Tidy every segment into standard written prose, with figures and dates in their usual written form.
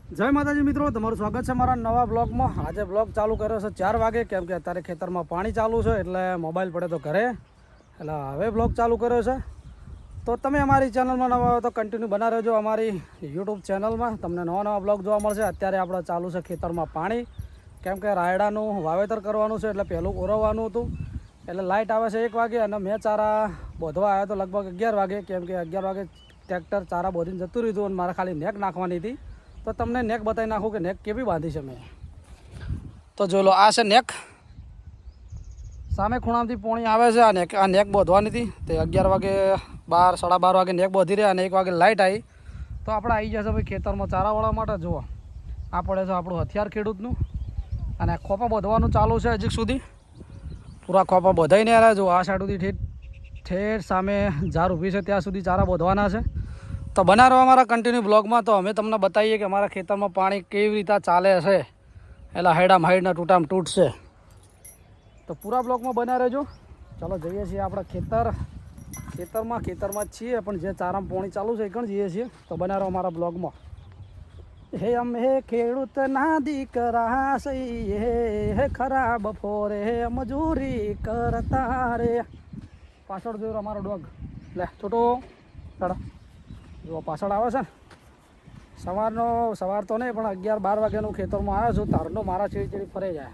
જય માતાજી મિત્રો, તમારું સ્વાગત છે મારા નવા બ્લોગમાં. આજે બ્લોગ ચાલુ કર્યો છે 4 વાગે, કેમ કે અત્યારે ખેતરમાં પાણી ચાલુ છે એટલે મોબાઈલ પડે તો ઘરે, એટલે હવે બ્લોગ ચાલુ કર્યો છે. તો તમે અમારી ચેનલમાં નવા હોય તો કન્ટિન્યુ બના રહેજો અમારી યુટ્યુબ ચેનલમાં. તમને નવા બ્લોગ જોવા મળશે. અત્યારે આપણે ચાલુ છે ખેતરમાં પાણી, કેમ કે રાયડાનું વાવેતર કરવાનું છે એટલે પહેલું ઓરવવાનું હતું. એટલે લાઇટ આવે છે 1 વાગે અને મેં ચારા બોધવા આવ્યો તો લગભગ 11 વાગે, કેમ કે 11 વાગે ટ્રેક્ટર ચારા બોધીને જતું રહ્યું અને મારે ખાલી નેક નાખવાની હતી. તો તમને નેક બતાવી નાખું કે નેક કેવી બાંધી છે મેં. તો જો લો, આ છે નેક. સામે ખૂણામાંથી પોણી આવે છે. આ નેક બોધવાની હતી. તે 11 વાગે 12 વાગે નેક બોધી રહ્યા અને 1 વાગે લાઇટ આવી. તો આપણે આવી જશે ભાઈ ખેતરમાં ચારા વાળવા માટે. જુઓ, આ પડે છે આપણું હથિયાર ખેડૂતનું. અને ખોપા બોધવાનું ચાલુ છે હજી સુધી. પૂરા ખોપા બોધાઈને આવ્યા. જો આ સાઈડ સુધી ઠેઠ સામે ઝાર ઊભી છે ત્યાં સુધી ચારા બોધવાના છે. તો બના રહો અમારા કન્ટિન્યુ બ્લોગમાં. તો અમે તમને બતાવીએ કે અમારા ખેતરમાં પાણી કેવી રીતે ચાલે છે. એટલે હાઈડામાં હાઈડના તૂટામાં તૂટશે. તો પૂરા બ્લોગમાં બના રહેજો. ચાલો જઈએ છીએ આપણા ખેતરમાં જ છીએ, પણ જે ચારામાં પાણી ચાલુ છે એ પણ જઈએ છીએ. તો બના રહો અમારા બ્લોગમાં. હે અમે ખેડૂતના દીકરા સહી હે ખરાબ ફોરે મજૂરી કરતા રે. પાછળ જોયો અમારો ડોગ. લે છોટો ચાલો. જો પાછળ આવે છે ને, સવાર તો નહીં પણ 11-12 વાગ્યાનું ખેતરમાં આવ્યો છું. તારનો મારા ચીડી ફરે જાય.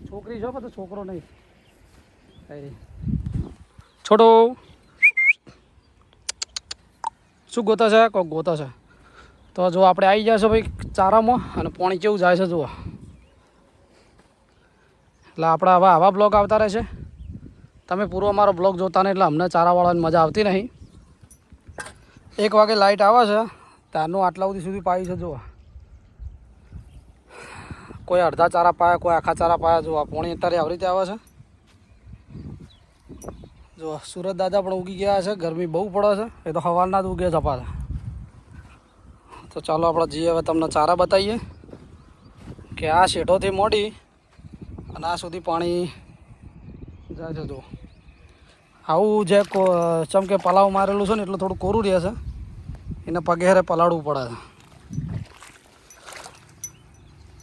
છોકરી છો બધું, છોકરો નહીં. છોટો શું ગોતા છે? કોઈક ગોતા છે. તો જો આપણે આવી જશે ભાઈ ચારામાં, અને પાણી કેવું જાય છે જુઓ. એટલે આપણે આવા બ્લોગ આવતા રહેશે. તમે પૂરો અમારો બ્લોગ જોતા નહીં એટલે અમને ચારાવાળાની મજા આવતી નહીં. 1 વાગે લાઇટ આવે છે, ત્યારનું આટલા સુધી પાયું છે. જુઓ, કોઈ અડધા ચારા પાયા, કોઈ આખા ચારા પાયા. જુઓ પાણી અત્યારે આવી રીતે આવે છે. જો સુરત દાદા પણ ઉગી ગયા છે. ગરમી બહુ પડે છે. એ તો સવારના જ ઉગે છપા છે. તો ચાલો આપણે જઈએ. હવે તમને ચારા બતાવીએ કે આ શેઠોથી મોડી અને આ સુધી પાણી જાય છે. જુઓ આવું જે ચમ કે પલાવ મારેલું છે ને એટલે થોડું કોરું રહે છે. એને પગે હારે પલાળવું પડે છે.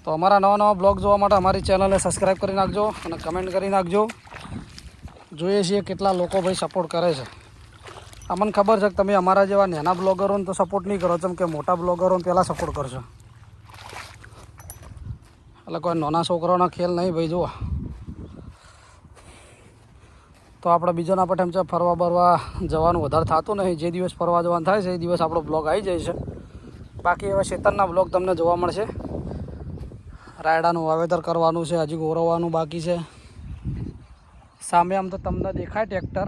તો અમારા નવા બ્લોગ જોવા માટે અમારી ચેનલને સબસ્ક્રાઈબ કરી નાખજો અને કમેન્ટ કરી નાખજો. જોઈએ છીએ કેટલા લોકો ભાઈ સપોર્ટ કરે છે. અમને ખબર છે કે તમે અમારા જેવા નાના બ્લોગરોને તો સપોર્ટ નહીં કરો, જેમ કે મોટા બ્લોગરોને પહેલાં સપોર્ટ કરશો. એટલે કોઈ નાના છોકરાઓના ખેલ નહીં ભાઈ. જુઓ, તો આપણે બીજાના પટેમ છે ફરવા બરવા જવાનું વધારે થતું નહીં. જે દિવસ ફરવા જવાનું થાય છે એ દિવસ આપણો બ્લોગ આવી જાય છે. બાકી હવે ખેતરના બ્લોગ તમને જોવા મળશે. રાયડાનું વાવેતર કરવાનું છે, હજી ઓરવવાનું બાકી છે. સામે આમ તો તમને દેખાય ટ્રેક્ટર.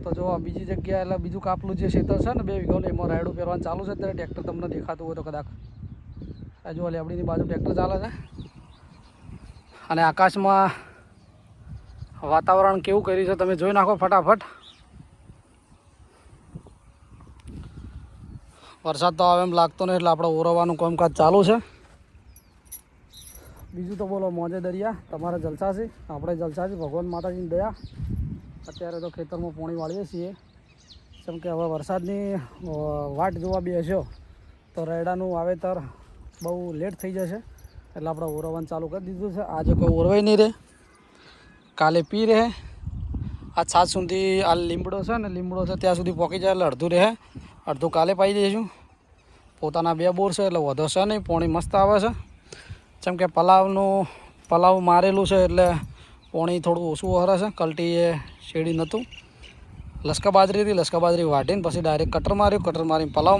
તો જો બીજી જગ્યાએ એટલે બીજું કાપલું જે ખેતર છે ને 2 વીઘાનું, એમાં રાયડું પહેરવાનું ચાલુ છે. ત્યારે ટ્રેક્ટર તમને દેખાતું હોય તો કદાચ આ જો લેબડીની બાજુ ટ્રેક્ટર ચાલે છે. અને આકાશમાં વાતાવરણ કેવું કર્યું છે તમે જોઈ નાખો ફટાફટ. વરસાદ તો આવે એમ લાગતો નહીં એટલે આપણે ઓરવવાનું કામકાજ ચાલુ છે. બીજું તો બોલો, મોજે દરિયા. તમારે જલસા છે, આપણે જલસા છે. ભગવાન માતાજીની દયા. અત્યારે તો ખેતરમાં પાણી વાળીએ છીએ, કેમ કે હવે વરસાદની વાટ જોવા બેસ્યો તો રાયડાનું વાવેતર બહુ લેટ થઈ જશે. એટલે આપણે ઓરવવાનું ચાલુ કરી દીધું છે. આજે કોઈ ઓરવાઈ નહીં રહે, કાલે પી રહે. આ 7 સુધી આ લીમડો છે ને, લીમડો છે ત્યાં સુધી પહોંચી જાય એટલે અડધું રહે, અડધું કાલે પાઈ દઈશું. પોતાના 2 બોર છે એટલે વધો છે નહીં. પાણી મસ્ત આવે છે. જેમ કે પલાવ મારેલું છે એટલે પાણી થોડું ઓછું હરે છે. કલટી એ શેડી નહોતું. લસકા બાજરી વાટીને પછી ડાયરેક્ટ કટર મારીને પલાવ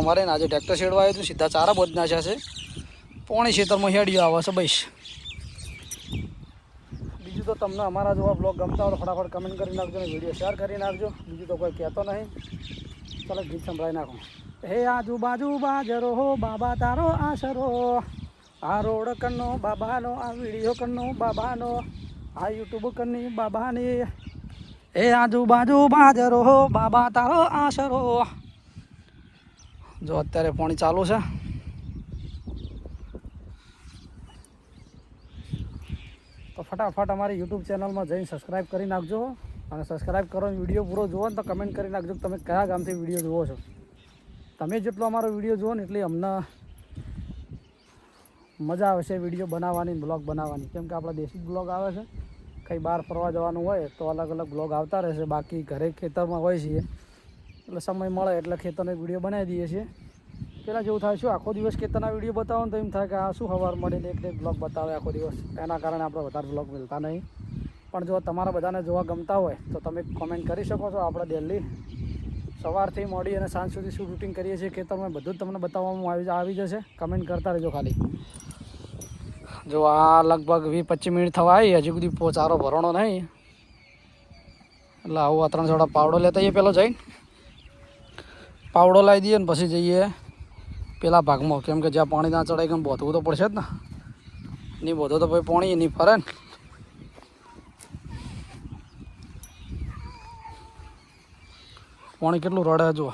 મારીને આજે ટ્રેક્ટર શેડવા આવ્યું હતું. સીધા ચારા બોધ નાખ્યા છે. પાણી ખેતરમાં હેડિયો આવે છે બસ. બીજું તો તમને અમારા જેવા બ્લોગ ગમતા હોય ફટાફટ કમેન્ટ કરી નાખજો અને વિડીયો શેર કરી નાખજો. બીજું તો કોઈ કહેતો નહીં. ચાલો ગીત સંભળાવી નાખો. હે આજુબાજુ બાજરો હો બાબા તારો આશરો, આ રોડ કન્નો બાબાનો, આ વિડીયો કન્નો બાબાનો, આ યુટ્યુબ કન્ની બાબાની. હે આજુબાજુ બાજરો હો બાબા તારો આશરો. જો અત્યારે પાણી ચાલુ છે. તો ફટાફટ અમારી યુટ્યુબ ચેનલમાં જઈને સબસ્ક્રાઈબ કરી નાખજો. અને સબસ્ક્રાઈબ કરો, વિડીયો પૂરો જુઓ ને તો કમેન્ટ કરી નાખજો તમે કયા ગામથી વિડીયો જુઓ છો. તમે જેટલો અમારો વિડીયો જુઓ ને એટલી અમને મજા આવે છે વિડીયો બનાવવાની, બ્લોગ બનાવવાની. કેમ કે આપણા દેશી બ્લોગ આવે છે, કંઈ બહાર ફરવા જવાનું હોય તો અલગ અલગ બ્લોગ આવતા રહેશે. બાકી ઘરે ખેતરમાં હોય છીએ એટલે સમય મળે એટલે ખેતરનો એક વિડીયો બનાવી દઈએ છીએ. પહેલાં જેવું થાય શું આખો દિવસ ખેતરના વિડીયો બતાવો ને તો એમ થાય કે આ શું સવાર મળીને એક બ્લોગ બતાવે આખો દિવસ, એના કારણે આપણે વધારે બ્લોગ મળતા નહીં. પણ જો તમારા બધાને જોવા ગમતા હોય તો તમે કોમેન્ટ કરી શકો છો. આપણે ડેલી સવારથી મોડી અને સાંજ સુધી શું રૂટિંગ કરીએ છીએ ખેતરમાં બધું જ તમને બતાવવામાં આવી જશે. કમેન્ટ કરતા રહેજો ખાલી. જો આ લગભગ 20-25 મિનિટ થવા આવી, હજી સુધી ચારો ભરણો નહીં એટલે આવું 3 છોડા પાવડો લેતા જઈએ. પહેલો જઈને પાવડો લાવી દઈએ ને પછી જઈએ પેલા ભાગમાં. કેમ કે જ્યાં પાણી ના ચડાય કેમ બોધવું તો પડશે જ ને, નહીં બોધો તો ભાઈ પાણી નહીં ફરે ને. પાણી કેટલું રડે જુઓ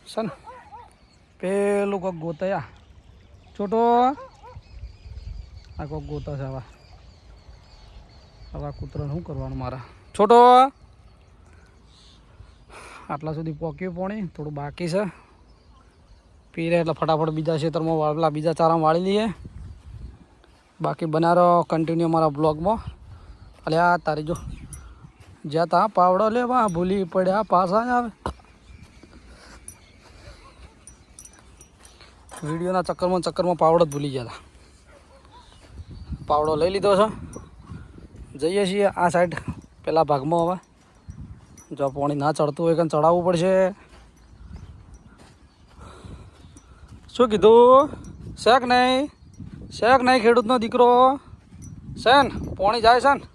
છે ને. પેલું કોઈક ગોતયા છોટો, આ કોઈક ગોતા છે. હવે કૂતરાને શું કરવાનું મારા છોટો? આટલા સુધી પોક્યું પાણી, થોડું બાકી છે. પી રહે એટલે ફટાફટ બીજા ખેતરમાં વાળલા બીજા ચારામાં વાળી લઈએ. બાકી બનારો કન્ટિન્યુ મારા બ્લોગમાં. એટલે આ તારી જો જ્યાં તા પાવડો લેવા ભૂલી પડ્યા પાછા આવે. વિડીયોના ચક્કરમાં પાવડો જ ભૂલી ગયા હતા. પાવડો લઈ લીધો છે. જઈએ છીએ આ સાઈડ પેલા ભાગમાં. હવે જો પાણી ના ચડતું હોય કે ચડાવવું પડશે. શું કીધું? શેક નહીં ખેડૂતનો દીકરો છે ને, પાણી જાય છે ને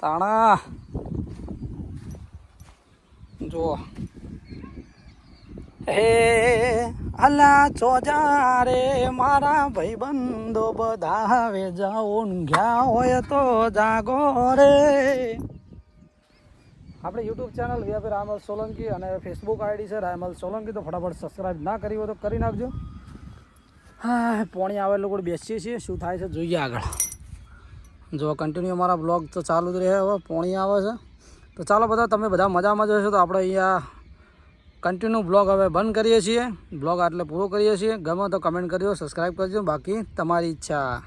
તાણા. જુઓ હે અલા ચોજા રે મારા ભાઈબંધો બધા હવે જાઓ ઊંઘ્યા હોય તો જાગો રે. આપણે યુટ્યુબ ચેનલ વ્યાપી રાયમલ સોલંકી અને ફેસબુક આઈડી છે રાયમલ સોલંકી. તો ફટાફટ સબસ્ક્રાઈબ ના કરી હોય તો કરી નાખજો. હા પાણી આવે લોકો બેસીએ છીએ, શું થાય છે જોઈએ આગળ. જો કન્ટિન્યુ અમારા બ્લોગ તો ચાલુ જ રહે. હવે પાણી આવે છે તો ચાલો બધા તમે બધા મજામાં જશો. તો આપણે અહીંયા કન્ટિન્યુ બ્લોગ હવે બંધ કરીએ છીએ. બ્લોગ આટલે પૂરો કરીએ છીએ. ગમે તો કમેન્ટ કરજો, સબસ્ક્રાઈબ કરજો, બાકી તમારી ઈચ્છા.